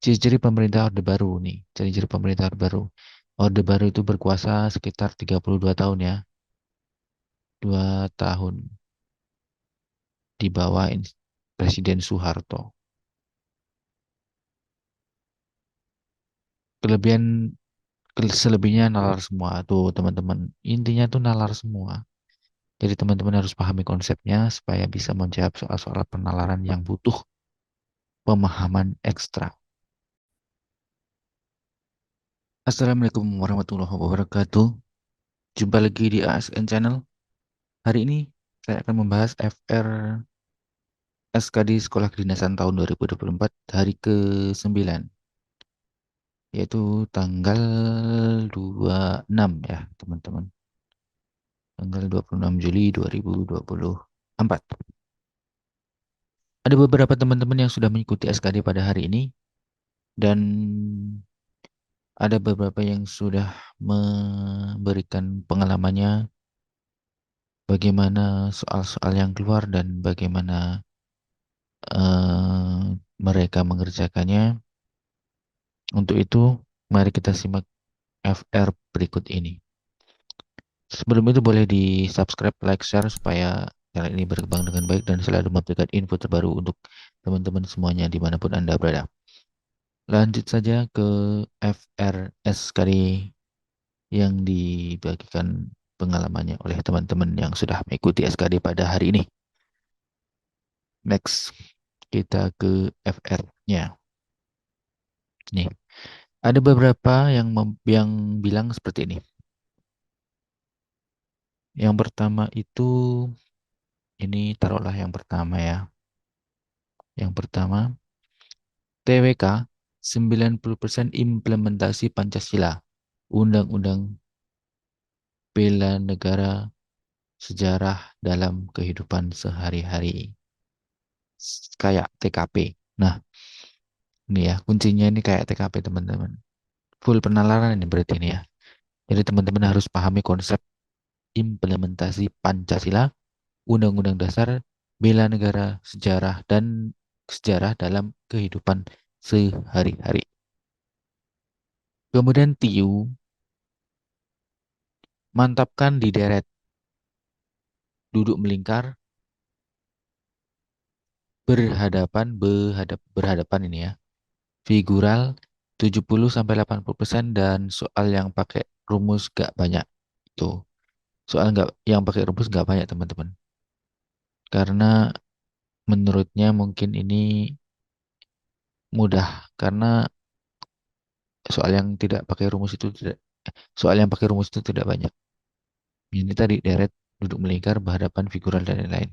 Ciri-ciri pemerintah Orde Baru nih. Ciri-ciri pemerintah Orde Baru. Orde Baru itu berkuasa sekitar 32 tahun ya. 2 tahun di bawah Presiden Soeharto. Kelebihan Selebihnya nalar semua tuh teman-teman. Intinya tuh nalar semua. Jadi teman-teman harus pahami konsepnya supaya bisa menjawab soal-soal penalaran yang butuh pemahaman ekstra. Assalamualaikum warahmatullahi wabarakatuh. Jumpa lagi di ASN Channel. Hari ini saya akan membahas FR SKD Sekolah Kedinasan tahun 2024 hari ke-9, yaitu tanggal 26 ya teman-teman. Tanggal 26 Juli 2024. Ada beberapa teman-teman yang sudah mengikuti SKD pada hari ini dan ada beberapa yang sudah memberikan pengalamannya bagaimana soal-soal yang keluar dan bagaimana mereka mengerjakannya. Untuk itu, mari kita simak FR berikut ini. Sebelum itu boleh di subscribe, like, share supaya channel ini berkembang dengan baik dan selalu memberikan info terbaru untuk teman-teman semuanya dimanapun Anda berada. Lanjut saja ke FRS kali yang dibagikan pengalamannya oleh teman-teman yang sudah mengikuti SKD pada hari ini. Next, kita ke FR-nya. Nih, ada beberapa yang bilang seperti ini. Yang pertama itu, ini taruhlah yang pertama ya. Yang pertama, TWK 90% implementasi Pancasila, Undang-Undang Bela Negara, sejarah dalam kehidupan sehari-hari. Kayak TKP. Nah, ini ya, kuncinya ini kayak TKP teman-teman. Full penalaran ini berarti ini ya. Jadi teman-teman harus pahami konsep implementasi Pancasila, Undang-Undang Dasar, bela negara, sejarah dalam kehidupan sehari-hari. Kemudian TIU, mantapkan di deret, duduk melingkar, berhadapan ini ya. Figural 70-80% dan soal yang pakai rumus gak banyak. Tuh, soal nggak yang pakai rumus nggak banyak teman-teman. Karena menurutnya mungkin ini mudah karena soal yang tidak pakai rumus itu tidak soal yang pakai rumus itu tidak banyak. Ini tadi deret, duduk melingkar, berhadapan, figural dan lain-lain.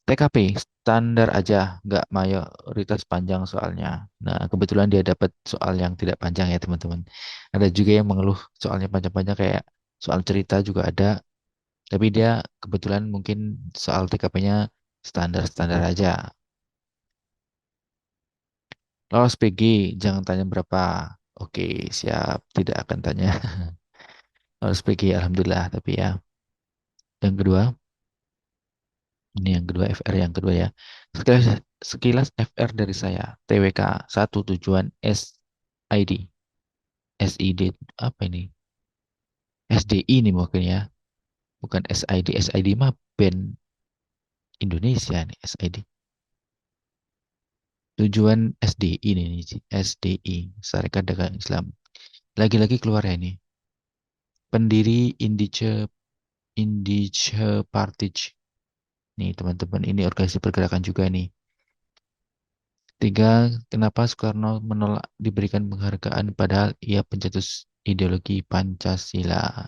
TKP standar aja, nggak mayoritas panjang soalnya. Nah, kebetulan dia dapat soal yang tidak panjang ya teman-teman. Ada juga yang mengeluh soalnya panjang-panjang kayak soal cerita juga ada. Tapi dia kebetulan mungkin soal TKP-nya standar-standar aja. Lolos PG, jangan tanya berapa. Oke, siap. Tidak akan tanya. Lolos PG, alhamdulillah. Tapi ya, yang kedua, ini yang kedua FR yang kedua ya. Sekilas FR dari saya. TWK, satu tujuan SID. SID, apa ini? SDI ini mungkin ya. Bukan SID. SID mah band Indonesia nih, SID. Tujuan SDI ini, SDI, Syarikat Dagang Islam. Lagi-lagi keluar ya ini. Pendiri Indice Partij. Nih teman-teman, ini organisasi pergerakan juga nih. Tiga, kenapa Soekarno menolak diberikan penghargaan padahal ia pencetus ideologi Pancasila.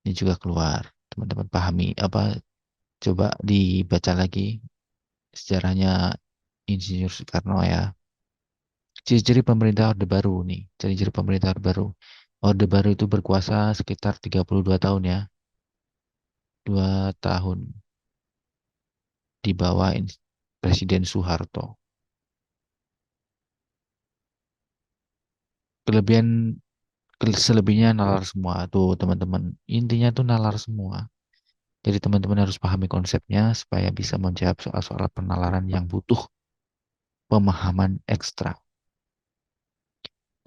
Ini juga keluar. Teman-teman pahami apa? Coba dibaca lagi sejarahnya Insinyur Soekarno ya. Ciri-ciri pemerintah Orde Baru nih. Ciri-ciri pemerintah Orde Baru. Orde Baru itu berkuasa sekitar 32 tahun ya. 2 tahun di bawah Presiden Soeharto. Kelebihan Selebihnya nalar semua tuh teman-teman. Intinya tuh nalar semua. Jadi teman-teman harus pahami konsepnya supaya bisa menjawab soal-soal penalaran yang butuh pemahaman ekstra.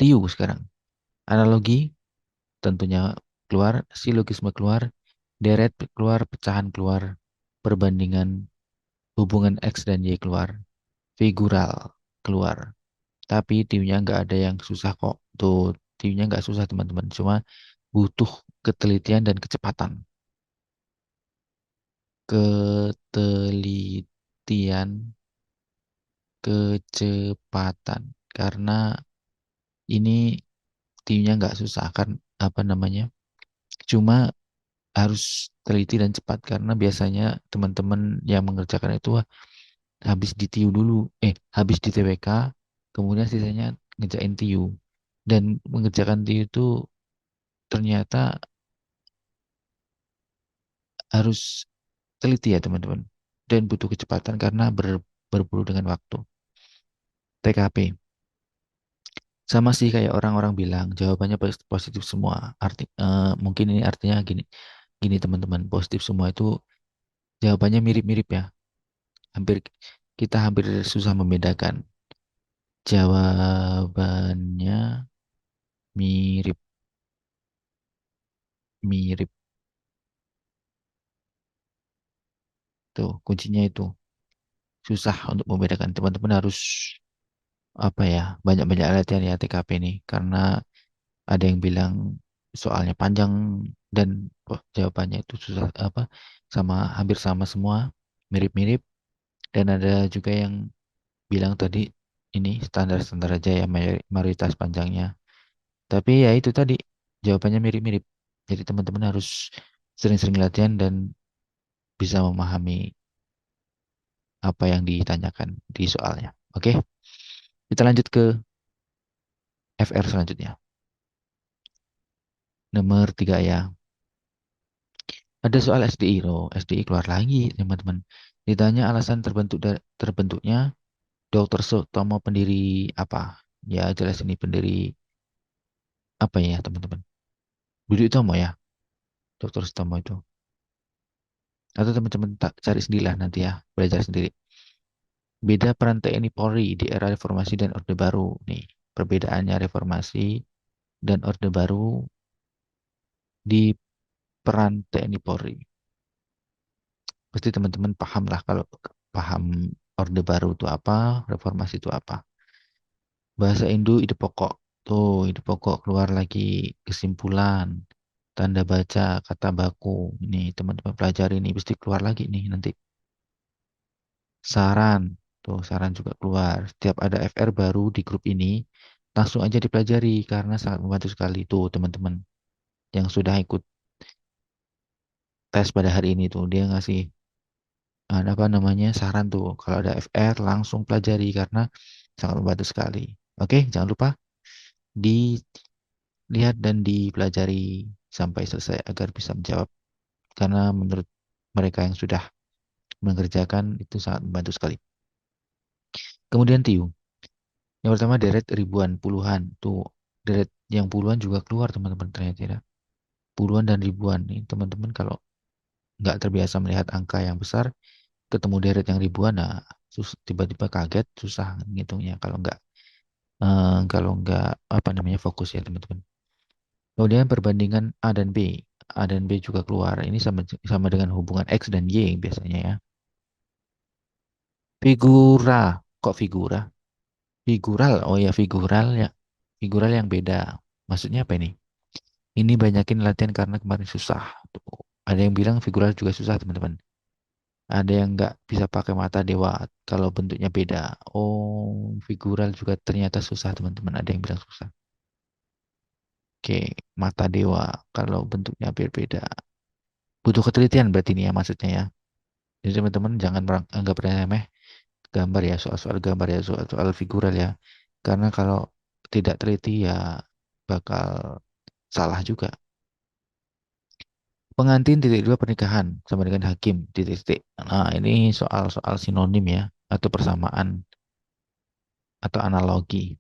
Tiu sekarang. Analogi tentunya keluar, silogisme keluar, deret keluar, pecahan keluar, perbandingan hubungan X dan Y keluar, figural keluar. Tapi tiunya nggak ada yang susah kok. Tuh, tiunya nggak susah teman-teman. Cuma butuh ketelitian dan kecepatan. Ketelitian, kecepatan. Karena ini timnya nggak susah kan apa namanya? Cuma harus teliti dan cepat karena biasanya teman-teman yang mengerjakan itu habis di TIU dulu, habis di TWK, kemudian sisanya ngerjain TIU. Dan mengerjakan TIU itu ternyata harus teliti ya teman-teman. Dan butuh kecepatan karena berburu dengan waktu. TKP. Sama sih kayak orang-orang bilang, jawabannya positif semua. Mungkin ini artinya gini, gini teman-teman, positif semua itu jawabannya mirip-mirip ya. Hampir kita hampir susah membedakan. Jawabannya mirip, mirip tuh kuncinya itu susah untuk membedakan. Teman-teman harus apa ya banyak-banyak latihan ya TKP ini karena ada yang bilang soalnya panjang dan jawabannya itu susah apa sama hampir sama semua mirip-mirip dan ada juga yang bilang tadi ini standar-standar aja ya mayoritas panjangnya. Tapi ya itu tadi jawabannya mirip-mirip. Jadi teman-teman harus sering-sering latihan dan bisa memahami apa yang ditanyakan di soalnya. Oke, kita lanjut ke FR selanjutnya. Nomor 3 ya. Ada soal SDI loh. SDI keluar lagi teman-teman. Ditanya alasan terbentuknya Dr. Sutomo pendiri apa? Ya jelas ini pendiri apa ya teman-teman? Budi Utomo ya. Dr. Sutomo itu. Atau teman-teman tak cari sendirilah nanti ya. Belajar sendiri. Beda peran TNI Polri di era reformasi dan Orde Baru. Nih, perbedaannya reformasi dan Orde Baru di peran TNI Polri. Pasti teman-teman paham lah kalau paham Orde Baru itu apa, reformasi itu apa. Bahasa Indo ide pokok. Tuh, ide pokok keluar lagi kesimpulan, tanda baca, kata baku. Ini teman-teman pelajari ini pasti keluar lagi nih nanti. Saran. Tuh, saran juga keluar. Setiap ada FR baru di grup ini, langsung aja dipelajari karena sangat membantu sekali tuh teman-teman yang sudah ikut tes pada hari ini tuh dia ngasih apa namanya saran tuh kalau ada FR langsung pelajari karena sangat membantu sekali. Oke, jangan lupa dilihat dan dipelajari sampai selesai agar bisa menjawab karena menurut mereka yang sudah mengerjakan itu sangat membantu sekali. Kemudian Tiu. Yang pertama deret ribuan, puluhan. Tuh, deret yang puluhan juga keluar teman-teman ternyata ya. Puluhan dan ribuan nih teman-teman kalau nggak terbiasa melihat angka yang besar, ketemu deret yang ribuan, nah tiba-tiba kaget, susah ngitungnya kalau nggak apa namanya fokus ya teman-teman. Kemudian perbandingan A dan B. A dan B juga keluar. Ini sama sama dengan hubungan X dan Y biasanya ya. Figura. Kok figura? Figural. Oh ya, figural ya. Figural yang beda. Maksudnya apa ini? Ini banyakin latihan karena kemarin susah. Tuh. Ada yang bilang figural juga susah, teman-teman. Ada yang nggak bisa pakai mata dewa kalau bentuknya beda. Oh, figural juga ternyata susah, teman-teman. Ada yang bilang susah. Oke, mata dewa kalau bentuknya berbeda. Butuh ketelitian berarti ini ya maksudnya ya. Jadi teman-teman jangan anggap remeh gambar ya, soal-soal gambar ya, soal-soal figural ya. Karena kalau tidak teliti ya bakal salah juga. Pengantin titik dua pernikahan sama dengan hakim titik titik. Nah, ini soal-soal sinonim ya atau persamaan atau analogi.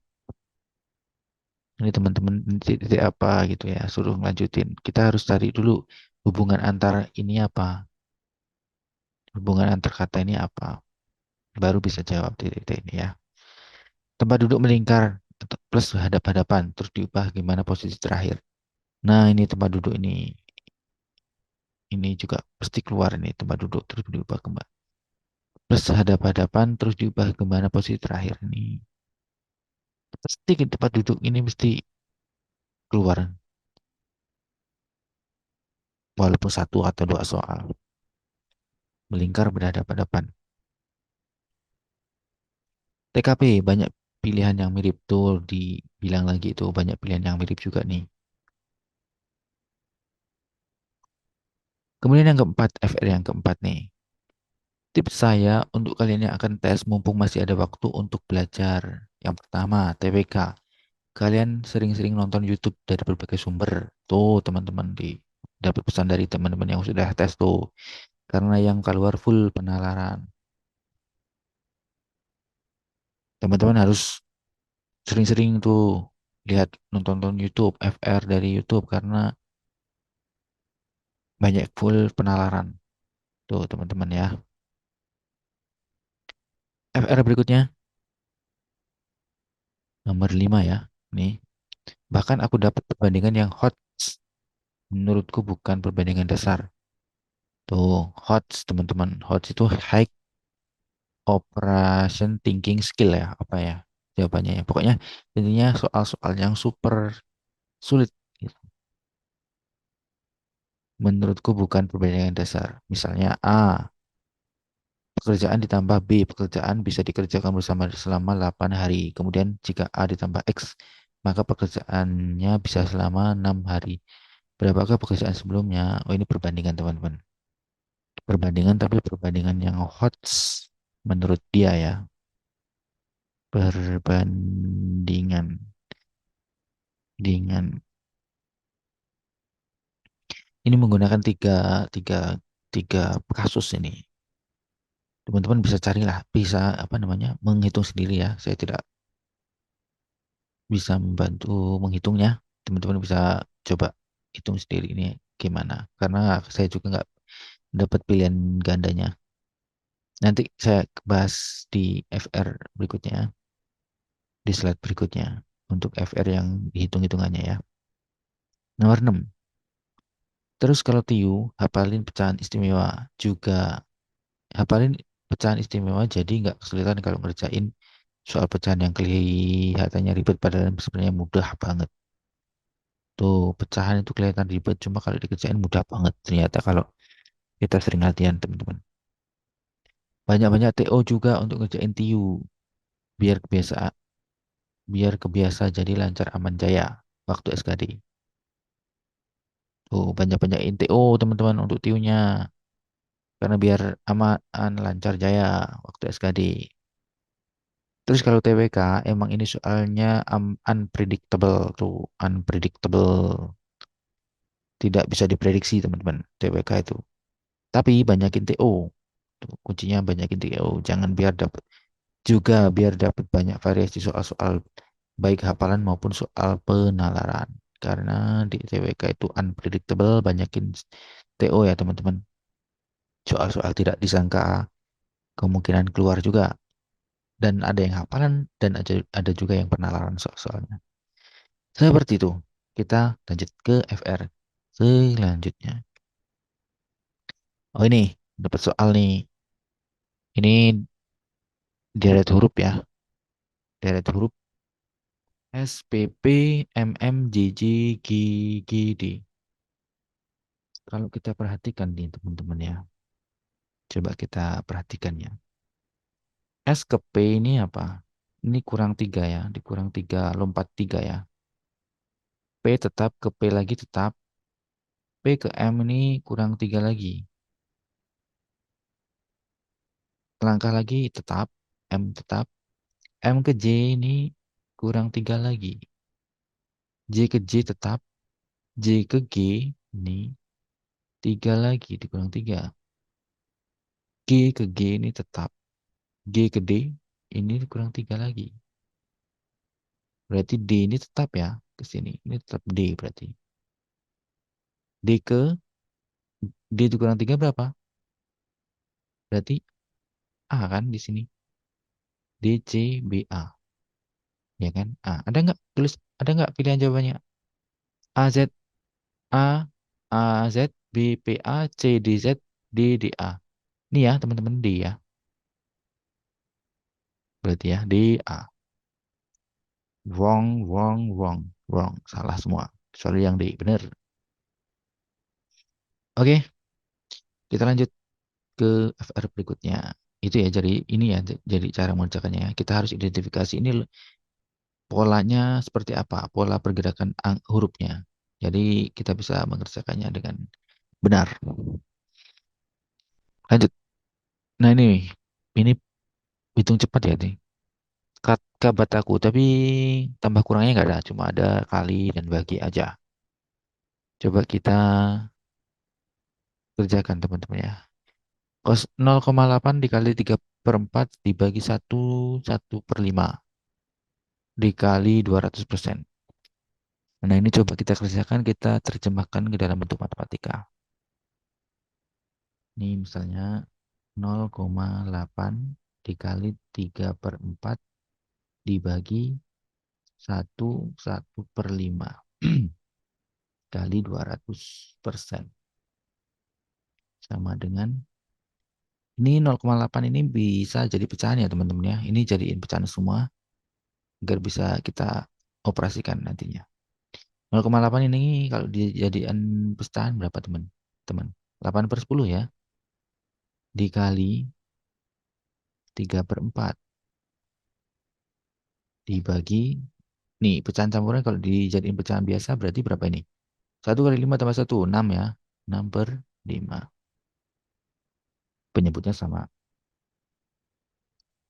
Ini teman-teman titik titik apa gitu ya, suruh ngelanjutin. Kita harus cari dulu hubungan antar ini apa, hubungan antar kata ini apa. Baru bisa jawab titik titik ini ya. Tempat duduk melingkar. plus hadap-hadapan, terus diubah gimana posisi terakhir. Nah, ini tempat duduk ini juga pasti keluar ini tempat duduk terus diubah kembali. Plus hadap-hadapan terus diubah gimana posisi terakhir ini. Pasti ke tempat duduk ini mesti keluar walaupun satu atau dua soal. Melingkar berhadapan-hadapan. TKP banyak pilihan yang mirip tuh dibilang lagi itu banyak pilihan yang mirip juga nih. Kemudian yang keempat, FR yang keempat nih. Tips saya untuk kalian yang akan tes mumpung masih ada waktu untuk belajar. Yang pertama, TWK. Kalian sering-sering nonton YouTube dari berbagai sumber. Tuh, teman-teman dapat pesan dari teman-teman yang sudah tes tuh. Karena yang keluar full penalaran. Teman-teman harus sering-sering tuh lihat nonton YouTube, FR dari YouTube karena banyak full penalaran. Tuh, teman-teman ya. FR berikutnya, nomor 5 ya. Nih, bahkan aku dapat perbandingan yang hot. Menurutku bukan perbandingan dasar. Tuh, HOTS teman-teman. HOTS itu High Operation Thinking Skill ya, apa ya jawabannya ya. Pokoknya intinya soal-soal yang super sulit gitu. Menurutku bukan perbandingan dasar. Misalnya A, pekerjaan ditambah B, pekerjaan bisa dikerjakan bersama selama 8 hari. Kemudian jika A ditambah X, maka pekerjaannya bisa selama 6 hari. Berapakah pekerjaan sebelumnya? Oh, ini perbandingan teman-teman. Perbandingan tapi perbandingan yang HOTS menurut dia ya. Perbandingan dengan ini menggunakan tiga, tiga kasus ini. Teman-teman bisa carilah, bisa apa namanya menghitung sendiri ya. Saya tidak bisa membantu menghitungnya. Teman-teman bisa coba hitung sendiri ini gimana. Karena saya juga nggak dapat pilihan gandanya. Nanti saya bahas di FR berikutnya, di slide berikutnya untuk FR yang dihitung-hitungannya ya. Nomor 6. Terus kalau TIU, hafalin pecahan istimewa juga. Hafalin pecahan istimewa jadi nggak kesulitan kalau ngerjain soal pecahan yang kelihatannya ribet padahal sebenarnya mudah banget. Tuh, pecahan itu kelihatan ribet cuma kalau dikerjain mudah banget. Ternyata kalau kita sering latihan, teman-teman. Banyak-banyak TO juga untuk ngerjain TIU biar kebiasa biar kebiasa jadi lancar aman jaya waktu SKD. Tuh, banyak-banyakin TO teman-teman untuk TIU-nya karena biar aman lancar jaya waktu SKD. Terus kalau TWK emang ini soalnya unpredictable tuh, unpredictable. Tidak bisa diprediksi teman-teman TWK itu. Tapi banyakin TO. Tuh, kuncinya banyakin TO. Jangan biar dapat juga biar dapat banyak variasi soal-soal baik hafalan maupun soal penalaran. Karena di TWK itu unpredictable, banyakin TO ya teman-teman. Soal-soal tidak disangka kemungkinan keluar juga. Dan ada yang hafalan dan ada juga yang penalaran soal-soalnya. Seperti itu. Kita lanjut ke FR selanjutnya. Oh ini, dapat soal nih. Ini deret huruf ya. Deret huruf S, P, P, M, M, J, J, G, G, D. Kalau kita perhatikan nih teman-teman ya. Coba kita perhatikan ya. S ke P ini apa? Ini kurang tiga ya. Dikurang tiga, lompat tiga ya. P tetap, ke P lagi tetap. P ke M ini kurang tiga lagi. Langkah lagi tetap. M tetap. M ke J ini kurang tiga lagi. J ke J tetap. J ke G ini tiga lagi dikurang tiga. G ke G ini tetap. G ke D ini dikurang tiga lagi. Berarti D ini tetap ya ke sini. Ini tetap D berarti. D ke D dikurang tiga berapa? Berarti A kan di sini. D, C, B, A. Ya kan? Ada nggak tulis? Ada nggak pilihan jawabannya? A Z A A Z B P A C D Z D D A. Ini ya teman-teman D ya. Berarti ya D A. Wrong, wrong, wrong, wrong. Salah semua. Sorry yang D. Bener. Oke, kita lanjut ke FR berikutnya. Itu ya, jadi ini ya, jadi cara mengerjakannya ya. Kita harus identifikasi ini polanya seperti apa, pola pergerakan hurufnya. Jadi kita bisa mengerjakannya dengan benar. Lanjut. Nah ini hitung cepat ya nih. Kata tapi tambah kurangnya nggak ada, cuma ada kali dan bagi aja. Coba kita kerjakan teman-teman ya. Kos 0,8 dikali 3 per 4 dibagi satu per 5 dikali 200%. Nah, ini coba kita kerjakan, kita terjemahkan ke dalam bentuk matematika. Ini misalnya 0,8 dikali 3 per 4 dibagi satu per 5 kali 200%. Sama dengan, ini 0,8 ini bisa jadi pecahan ya teman-teman ya. Ini jadiin pecahan semua agar bisa kita operasikan nantinya. 0,8 ini kalau dijadikan pecahan berapa teman? Teman, 8 per 10 ya. Dikali 3 per 4 dibagi, nih pecahan campuran kalau dijadiin pecahan biasa berarti berapa ini? 1 kali 5 tambah 1, 6 ya. 6 per 5. Penyebutnya sama.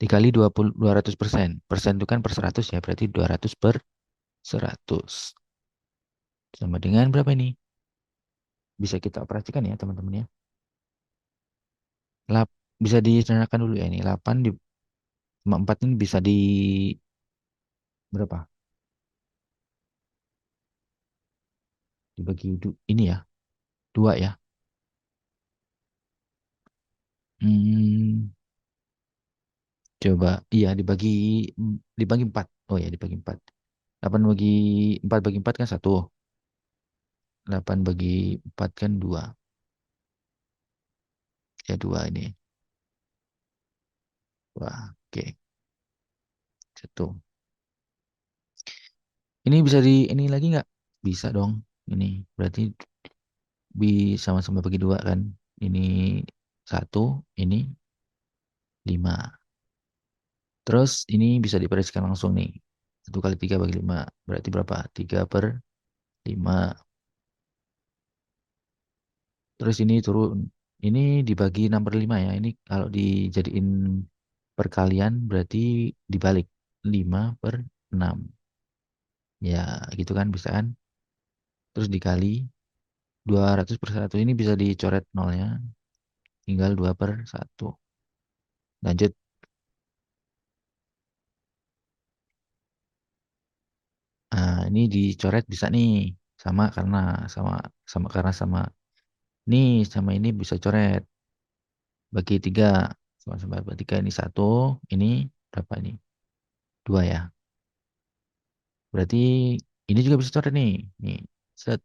Dikali 200%. Persen itu kan per 100 ya, berarti 200 per 100. Sama dengan berapa ini? Bisa kita operasikan ya teman-teman ya. Lap, bisa disederhanakan dulu ya ini. 8 sama 4 ini bisa di berapa? Dibagi ini ya. 2 ya. Hmm, coba iya dibagi 4. Oh ya, dibagi 4. 8 bagi 4 bagi 4 kan 1. 8 bagi 4 kan 2. Ya 2 ini. Wah, oke. 1. Ini bisa ini lagi nggak? Bisa dong. Ini berarti sama-sama bagi 2 kan. Ini 1, ini 5. Terus ini bisa dioperasikan langsung nih. 1 kali 3 bagi 5. Berarti berapa? 3 per 5. Terus ini turun. Ini dibagi 6 per 5 ya. Ini kalau dijadiin perkalian berarti dibalik. 5 per 6. Ya gitu kan bisa kan. Terus dikali 200 per 1. Ini bisa dicoret nolnya. Tinggal 2 per 1. Lanjut. Nah ini dicoret bisa nih. Sama karena sama sama karena sama nih sama ini bisa coret. Bagi 3. Sama-sama bagi 3 ini 1. Ini berapa ini? 2 ya. Berarti ini juga bisa coret nih. Nih, set,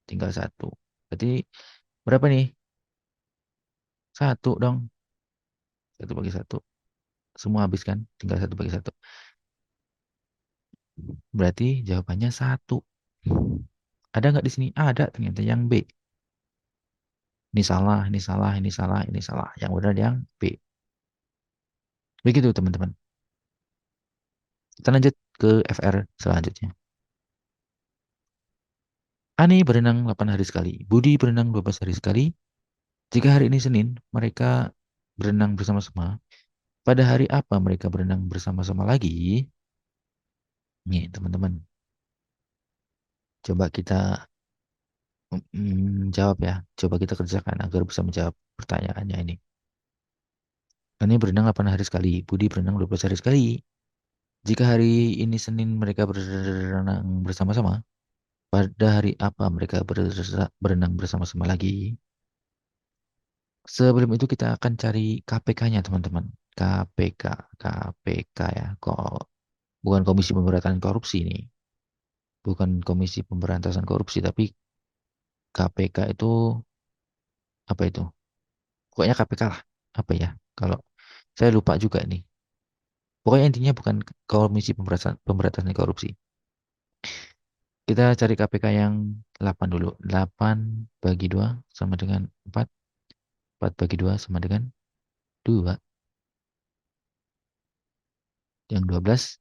tinggal 1. Berarti berapa nih? 1 dong. 1 bagi 1. Semua habis kan? Tinggal 1 bagi 1. Berarti jawabannya 1. Ada nggak di sini? Ada ternyata yang B. Ini salah, ini salah, ini salah, ini salah. Yang benar yang B. Begitu teman-teman. Kita lanjut ke FR selanjutnya. Ani berenang 8 hari sekali. Budi berenang 12 hari sekali. Jika hari ini Senin, mereka berenang bersama-sama. Pada hari apa mereka berenang bersama-sama lagi? Nih, teman-teman. Coba kita jawab ya. Coba kita kerjakan agar bisa menjawab pertanyaannya ini. Ani berenang 8 hari sekali. Budi berenang 12 hari sekali. Jika hari ini Senin mereka berenang bersama-sama, pada hari apa mereka berenang bersama-sama lagi? Sebelum itu kita akan cari KPK-nya, teman-teman. KPK, KPK ya. Kok Bukan Komisi Pemberantasan Korupsi nih. Bukan Komisi Pemberantasan Korupsi, tapi KPK itu apa itu? Pokoknya KPK lah. Apa ya? Kalau saya lupa juga nih. Pokoknya intinya bukan Komisi Pemberantasan Korupsi. Kita cari KPK yang 8 dulu. 8 bagi 2 sama dengan 4. 4 bagi 2 sama dengan 2. Yang 12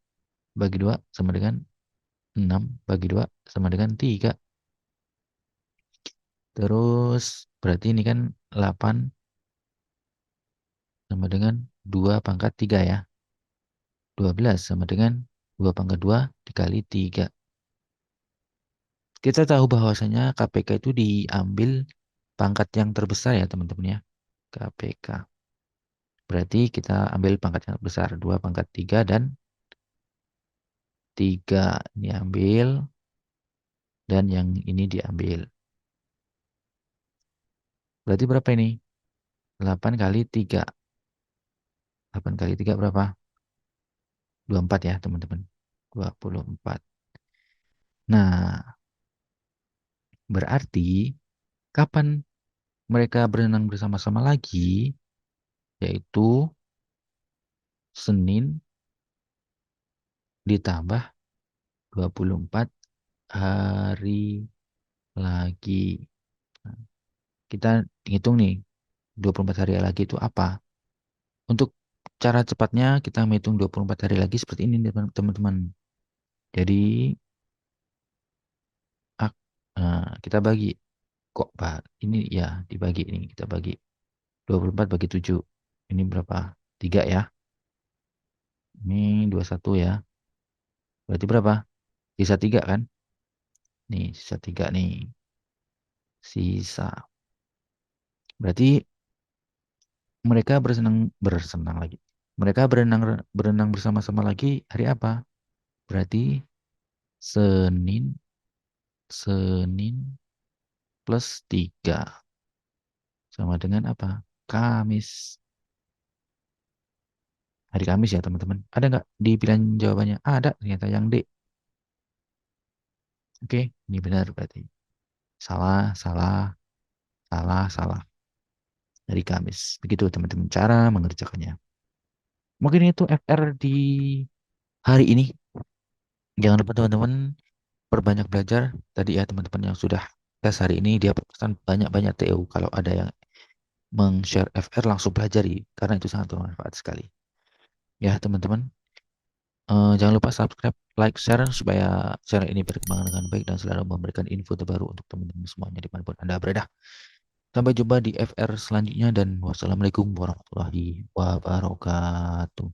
bagi 2 sama dengan 6 bagi 2 sama dengan 3. Terus berarti ini kan 8 sama dengan 2 pangkat 3 ya. 12 sama dengan 2 pangkat 2 dikali 3. Kita tahu bahwasanya KPK itu diambil pangkat yang terbesar ya teman-teman ya. KPK. Berarti kita ambil pangkat yang besar. 2 pangkat 3 dan 3 ini ambil. Dan yang ini diambil. Berarti berapa ini? 8 kali 3. 8 kali 3 berapa? 24 ya teman-teman. 24. Nah, berarti kapan mereka berenang bersama-sama lagi? Yaitu Senin ditambah 24 hari lagi. Nah, kita hitung nih, 24 hari lagi itu apa? Untuk cara cepatnya kita menghitung 24 hari lagi seperti ini nih, teman-teman. Jadi kita bagi kok ini ya dibagi ini kita bagi 24 bagi 7. Ini berapa? 3 ya. Ini 21 ya. Berarti berapa? Sisa 3 kan? Nih, sisa 3 nih. Sisa. Berarti mereka bersenang lagi. Mereka berenang berenang bersama-sama lagi hari apa? Berarti Senin Senin plus 3 sama dengan apa? Kamis. Hari Kamis ya teman-teman. Ada nggak di pilihan jawabannya? Ada ternyata yang D. Oke, ini benar berarti. Salah, salah, salah, salah. Hari Kamis. Begitu teman-teman cara mengerjakannya. Mungkin itu FR di hari ini. Jangan lupa teman-teman perbanyak belajar. Tadi ya teman-teman yang sudah tes hari ini dia pesan banyak-banyak TU. Kalau ada yang meng-share FR langsung pelajari karena itu sangat bermanfaat sekali. Ya teman-teman, jangan lupa subscribe, like, share supaya channel ini berkembang dengan baik dan selalu memberikan info terbaru untuk teman-teman semuanya dimanapun Anda berada. Sampai jumpa di FR selanjutnya dan wassalamualaikum warahmatullahi wabarakatuh.